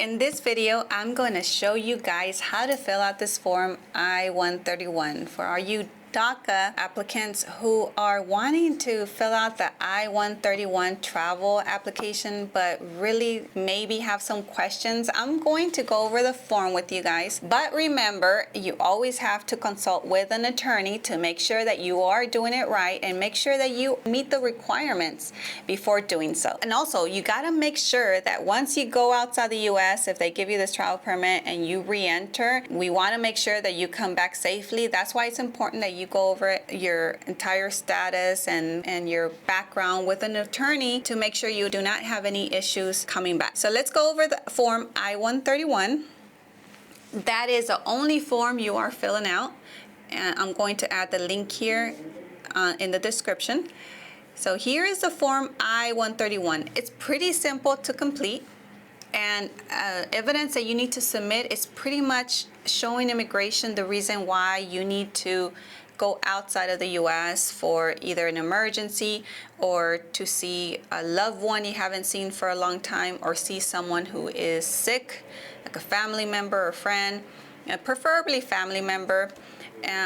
In this video, I'm going to show you guys how to fill out this form I-131 for all you DACA applicants who are wanting to fill out the I-131 travel application, but really maybe have some questions. I'm going to go over the form with you guys, but remember, you always have to consult with an attorney to make sure that you are doing it right and make sure that you meet the requirements before doing so. And also, you got to make sure that once you go outside the U.S., if they give you this travel permit and you re-enter, we want to make sure that you come back safely. That's why it's important that you go over your entire status and your background with an attorney to make sure you do not have any issues coming back. So let's go over the form I-131. That is the only form you are filling out. And I'm going to add the link here in the description. So here is the form I-131. It's pretty simple to complete. And evidence that you need to submit is pretty much showing immigration the reason why you need to go outside of the U.S. for either an emergency or to see a loved one you haven't seen for a long time, or see someone who is sick, like a family member or friend, preferably family member.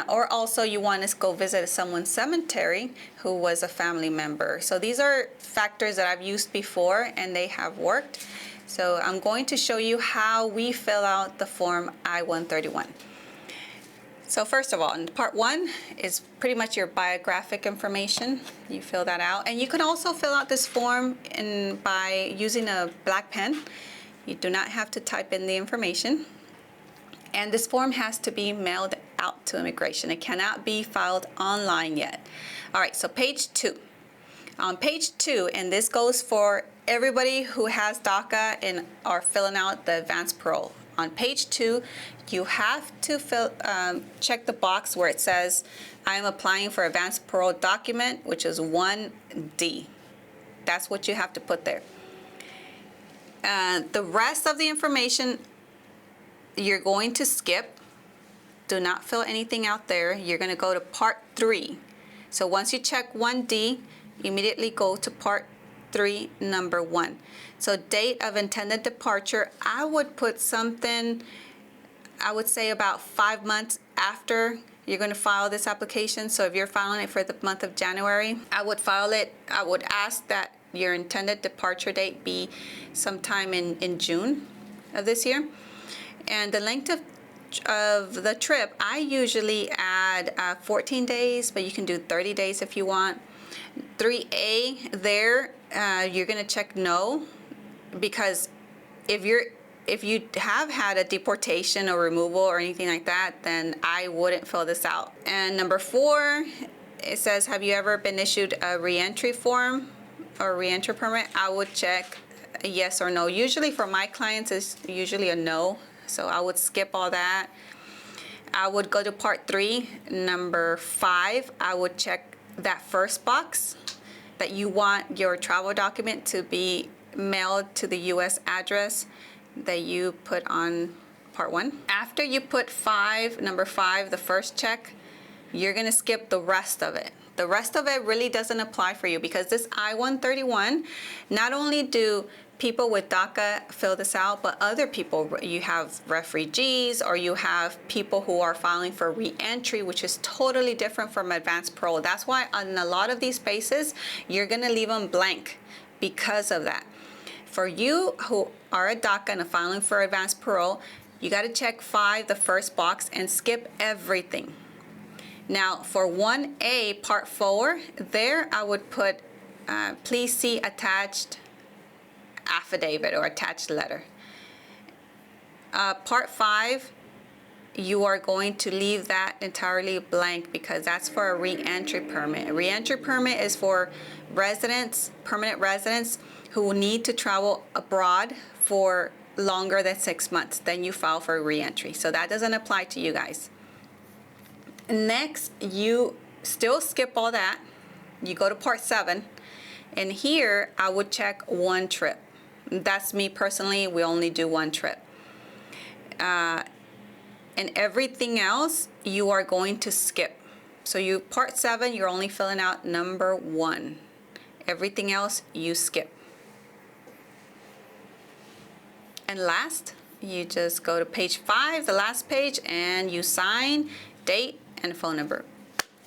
Or also you want to go visit someone's cemetery who was a family member. So these are factors that I've used before and they have worked. So I'm going to show you how we fill out the form I-131. So first of all, in part one is pretty much your biographic information. You fill that out. And you can also fill out this form by using a black pen. You do not have to type in the information. And this form has to be mailed out to immigration. It cannot be filed online yet. All right, so page 2. On page 2, and this goes for everybody who has DACA and are filling out the advanced parole. On page 2, you have to check the box where it says, I am applying for advanced parole document, which is 1D. That's what you have to put there. The rest of the information you're going to skip. Do not fill anything out there. You're going to go to part 3. So once you check 1D, immediately go to part 3, number 1. So date of intended departure, I would put something, I would say about 5 months after you're going to file this application. So if you're filing it for the month of January, I would file it, I would ask that your intended departure date be sometime in June of this year. And the length of the trip, I usually add 14 days, but you can do 30 days if you want. 3A there, you're going to check no, because if you have had a deportation or removal or anything like that, then I wouldn't fill this out. And number 4, it says, have you ever been issued a reentry form or reentry permit? I would check a yes or no. Usually for my clients, it's usually a no. So I would skip all that. I would go to part 3, number 5. I would check that first box that you want your travel document to be mailed to the U.S. address that you put on part 1. After you put 5, number 5, the first check, you're going to skip the rest of it. The rest of it really doesn't apply for you, because this I-131, not only do people with DACA fill this out, but other people, you have refugees, or you have people who are filing for re-entry, which is totally different from advanced parole. That's why on a lot of these spaces, you're going to leave them blank because of that. For you who are a DACA and are filing for advanced parole, you got to check 5, the first box, and skip everything. Now for 1A, part 4, there I would put, please see attached affidavit or attached letter. Part 5, you are going to leave that entirely blank, because that's for a re-entry permit. A re-entry permit is for residents, permanent residents, who need to travel abroad for longer than 6 months. Then you file for re-entry. So that doesn't apply to you guys. Next, you still skip all that. You go to part 7, and here I would check 1 trip. That's me personally. We only do 1 trip. And everything else you are going to skip. So you part 7, you're only filling out number 1. Everything else you skip. And last, you just go to page 5, the last page, and you sign, date, and phone number.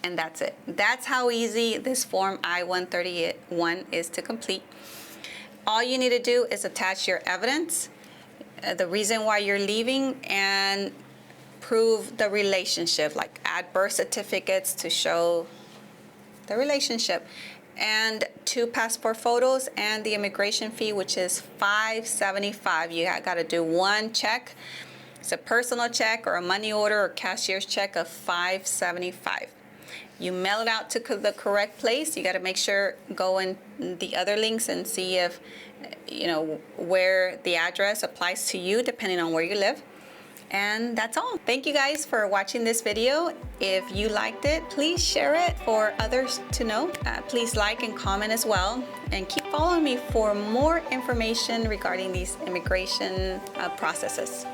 And that's it. That's how easy this form I-131 is to complete. All you need to do is attach your evidence, the reason why you're leaving, and prove the relationship, like add birth certificates to show the relationship, and 2 passport photos, and the immigration fee, which is $575. You got to do 1 check. It's a personal check or a money order or cashier's check of $575. You mail it out to the correct place. You got to make sure, go in the other links and see if, where the address applies to you, depending on where you live. And that's all. Thank you guys for watching this video. If you liked it, please share it for others to know. Please like and comment as well. And keep following me for more information regarding these immigration processes.